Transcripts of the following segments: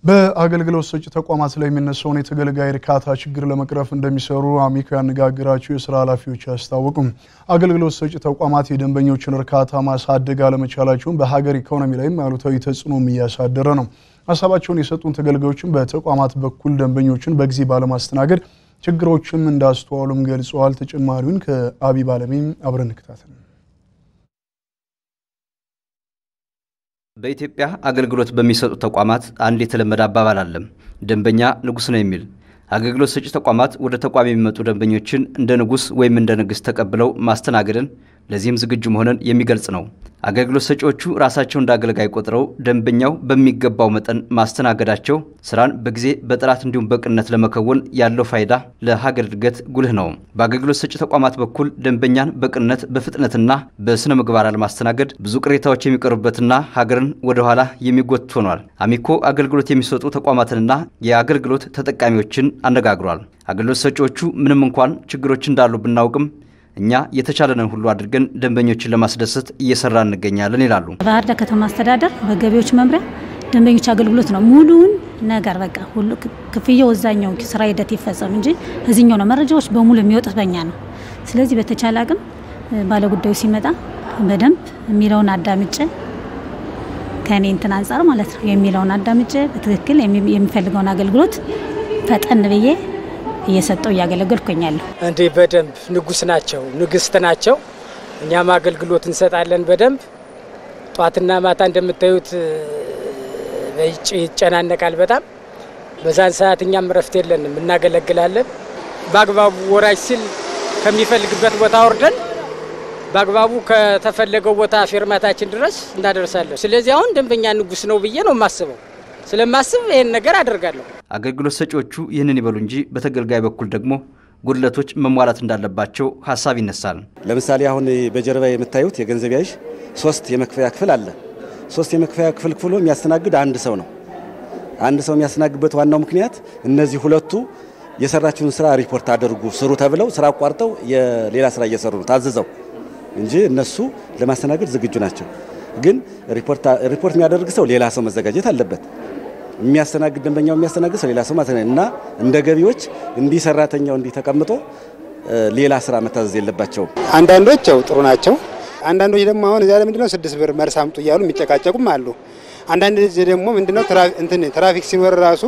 በአገልግሎት ሰጪ ተቋማት ላይ የሚነሳውን የተገልጋይ እርካታ ችግር ለመቅረፍ እንደሚሰሩ አሚኮ ያነጋገራቸው የሥራ ኃላፊዎች አስታወቁም። አገልግሎት ሰጪ ተቋማት የደንበኞችን እርካታ ማሳደግ አለመቻላቸውን በሀገር ኢኮኖሚ ላይም አሉታዊ ተጽዕኖም እያሳደረ ነው። ሐሳባቸውን የሰጡን ተገልጋዮችን በተቋማት በኩል ደንበኞችን በጊዜ ባለማስተናገድ ችግሮችም እንዳስተዋሉም ገልጸዋል። ተጨማሪውን ከአቢብ አለሚም አብረን እንከታተል። በኢትዮጵያ አገልግሎት በሚሰጡ ተቋማት አንድ የተለመደ አባባል አለ። ደንበኛ ንጉስ ነው የሚል። አገልግሎት ሰጪ ተቋማት ወደ ተቋም የሚመጡ ደንበኞችን እንደ ንጉስ ወይም እንደ ንግስት ተቀብለው ማስተናገድን ለዚህም ዝግጁ መሆንን የሚገልጽ ነው። አገልግሎት ሰጪዎቹ ራሳቸው እንዳገልጋይ ቆጥረው ደንበኛው በሚገባው መጠን ማስተናገዳቸው ስራን በጊዜ በጥራት እንዲሁም በቅንነት ለመከወን ያለው ፋይዳ ለሀገር እድገት ጉልህ ነው። በአገልግሎት ሰጪ ተቋማት በኩል ደንበኛን በቅንነት በፍጥነትና በስነ ምግባር ለማስተናገድ ብዙ ቅሬታዎች የሚቀርቡበትና ሀገርን ወደ ኋላ የሚጎትት ሆኗል። አሚኮ አገልግሎት የሚሰጡ ተቋማትንና የአገልግሎት ተጠቃሚዎችን አነጋግሯል። አገልግሎት ሰጪዎቹ ምንም እንኳን ችግሮች እንዳሉ ብናውቅም እኛ የተቻለንን ሁሉ አድርገን ደንበኞችን ለማስደሰት እየሰራን እንገኛለን ይላሉ። ባህር ዳር ከተማ አስተዳደር በገቢዎች መምሪያ ደንበኞች አገልግሎት ነው ሙሉውን ነገር በቃ ሁሉ ክፍያው እዛኛው ስራ ሂደት ይፈጸም እንጂ እዚህኛው ነው መረጃዎች በሙሉ የሚወጡት በእኛ ነው። ስለዚህ በተቻለ አቅም ባለጉዳዩ ሲመጣ በደንብ የሚለውን አዳምጬ ከኔ እንትን አንፃር ማለት ነው የሚለውን አዳምጬ በትክክል የሚፈልገውን አገልግሎት ፈጠን ብዬ እየሰጠው ያገለግልኩኛል። እንዴ በደንብ ንጉስ ናቸው ንግስት ናቸው። እኛም አገልግሎት እንሰጣለን በደንብ ጧትና ማታ እንደምታዩት ይጨናነቃል በጣም በዛን ሰዓት እኛም ረፍት የለንም እናገለግላለን። ባግባቡ ወራጅ ሲል ከሚፈልግበት ቦታ ወርደን ባግባቡ ከተፈለገው ቦታ ፌርማታችን ድረስ እናደርሳለን። ስለዚህ አሁን ደንበኛ ንጉስ ነው ብዬ ነው ማስበው። ስለማስብ ይሄን ነገር አደርጋለሁ። አገልግሎት ሰጪዎቹ ይህንን ይበሉ እንጂ በተገልጋይ በኩል ደግሞ ጉድለቶች መሟላት እንዳለባቸው ሐሳብ ይነሳል። ለምሳሌ አሁን በጀርባ የምታዩት የገንዘብ ያዥ 3 የመክፈያ ክፍል አለ። 3 የመክፈያ ክፍሉ የሚያስተናግድ አንድ ሰው ነው። አንድ ሰው የሚያስተናግድበት ዋናው ምክንያት እነዚህ ሁለቱ የሰራችውን ስራ ሪፖርት አድርጉ ስሩ ተብለው ስራ አቋርጠው የሌላ ስራ እየሰሩ ነው ታዝዘው እንጂ እነሱ ለማስተናገድ ዝግጁ ናቸው። ግን ሪፖርት የሚያደርግ ሰው ሌላ ሰው መዘጋጀት አለበት። የሚያስተናግድ ደንበኛው የሚያስተናግድ ሰው ሌላ ሰው ማለት ነውና እንደ ገቢዎች እንዲ ሰራተኛው እንዲ ተቀምጦ ሌላ ስራ መታዘዝ የለባቸው። አንዳንዶች ጥሩ ናቸው። አንዳንዶች ደግሞ አሁን እዚያ ለምንድነው 6 ብር መርስ አምጡ እያሉ የሚጨቃጨቁም አሉ። አንዳንድ ደግሞ ምንድነው ትራፊክ ሲኖር ራሱ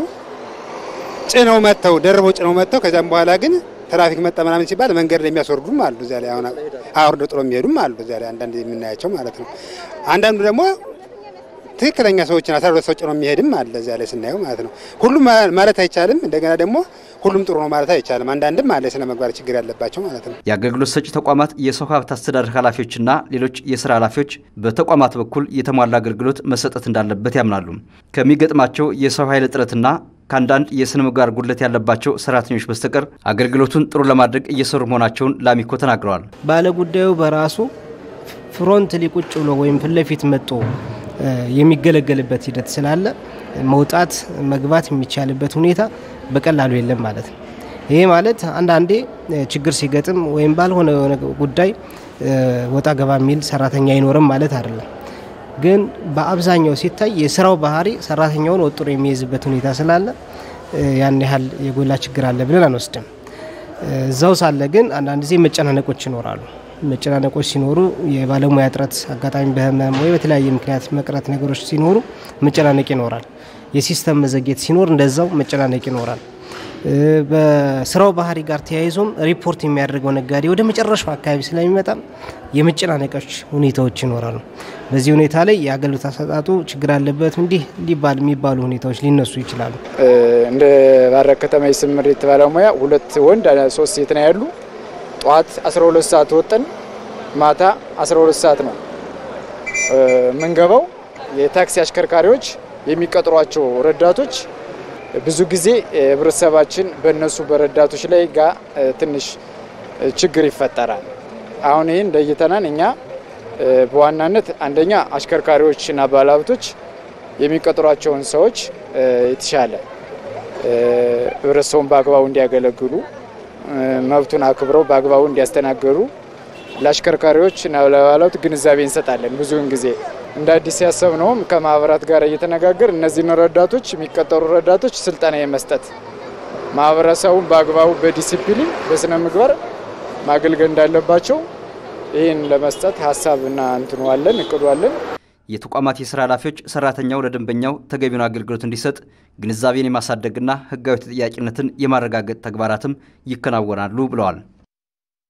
ጭነው መተው ደርበው ጭነው መተው ከዛም በኋላ ግን ትራፊክ መጣ ምናምን ሲባል መንገድ ላይ የሚያስወርዱም አሉ። እዚያ ላይ አሁን አውርዶ ጥሎ የሚሄዱም አሉ። እዚያ ላይ አንዳንድ የምናያቸው ማለት ነው። አንዳንዱ ደግሞ ትክክለኛ ሰዎችን አሳርዶ ሰው ጭነው የሚሄድም አለ እዚያ ላይ ስናየው ማለት ነው። ሁሉም ማለት አይቻልም። እንደገና ደግሞ ሁሉም ጥሩ ነው ማለት አይቻልም። አንዳንድም አለ ስነ ምግባር ችግር ያለባቸው ማለት ነው። የአገልግሎት ሰጪ ተቋማት የሰው ሀብት አስተዳደር ኃላፊዎችና ሌሎች የሥራ ኃላፊዎች በተቋማት በኩል የተሟላ አገልግሎት መሰጠት እንዳለበት ያምናሉ። ከሚገጥማቸው የሰው ኃይል እጥረትና ካንዳንድ የስነ ምግባር ጉድለት ያለባቸው ሰራተኞች በስተቀር አገልግሎቱን ጥሩ ለማድረግ እየሰሩ መሆናቸውን ለአሚኮ ተናግረዋል። ባለጉዳዩ በራሱ ፍሮንት ሊቁጭ ብሎ ወይም ፍለፊት መጥቶ የሚገለገልበት ሂደት ስላለ መውጣት መግባት የሚቻልበት ሁኔታ በቀላሉ የለም ማለት ነው። ይሄ ማለት አንዳንዴ ችግር ሲገጥም ወይም ባልሆነ ጉዳይ ወጣ ገባ የሚል ሰራተኛ አይኖርም ማለት አይደለም። ግን በአብዛኛው ሲታይ የሥራው ባህሪ ሰራተኛውን ወጥሮ የሚይዝበት ሁኔታ ስላለ ያን ያህል የጎላ ችግር አለ ብለን አንወስድም። እዛው ሳለ ግን አንዳንድ ጊዜ መጨናነቆች ይኖራሉ። መጨናነቆች ሲኖሩ የባለሙያ እጥረት አጋጣሚ በህመም ወይ በተለያየ ምክንያት መቅረት ነገሮች ሲኖሩ መጨናነቅ ይኖራል። የሲስተም መዘግየት ሲኖር እንደዛው መጨናነቅ ይኖራል። በስራው ባህሪ ጋር ተያይዞም ሪፖርት የሚያደርገው ነጋዴ ወደ መጨረሻው አካባቢ ስለሚመጣ የመጨናነቆች ሁኔታዎች ይኖራሉ። በዚህ ሁኔታ ላይ የአገልግሎት አሰጣጡ ችግር አለበት እንዲባል የሚባሉ ሁኔታዎች ሊነሱ ይችላሉ። እንደ ባረክ ከተማ የስምሪት ባለሙያ 2 ወንድ 3 ሴት ነው ያሉ። ጧት 12 ሰዓት ወጥተን ማታ 12 ሰዓት ነው መንገባው። የታክሲ አሽከርካሪዎች የሚቀጥሯቸው ረዳቶች ብዙ ጊዜ ህብረተሰባችን በእነሱ በረዳቶች ላይ ጋር ትንሽ ችግር ይፈጠራል። አሁን ይሄን ለይተናል እኛ በዋናነት አንደኛ አሽከርካሪዎችና ባለሀብቶች የሚቀጥሯቸውን ሰዎች የተሻለ ህብረተሰቡን በአግባቡ እንዲያገለግሉ መብቱን አክብረው በአግባቡ እንዲያስተናግዱ ለአሽከርካሪዎችና ለባለሀብት ግንዛቤ እንሰጣለን ብዙውን ጊዜ እንደ አዲስ ያሰብነው ከማህበራት ጋር እየተነጋገር እነዚህን ረዳቶች የሚቀጠሩ ረዳቶች ስልጠና የመስጠት ማህበረሰቡን በአግባቡ በዲሲፕሊን በስነ ምግባር ማገልገል እንዳለባቸው ይህን ለመስጠት ሐሳብና እንትኑዋለን እቅዱዋለን። የተቋማት የሥራ ኃላፊዎች ሰራተኛው ለደንበኛው ተገቢውን አገልግሎት እንዲሰጥ ግንዛቤን የማሳደግና ህጋዊ ተጠያቂነትን የማረጋገጥ ተግባራትም ይከናወናሉ ብለዋል።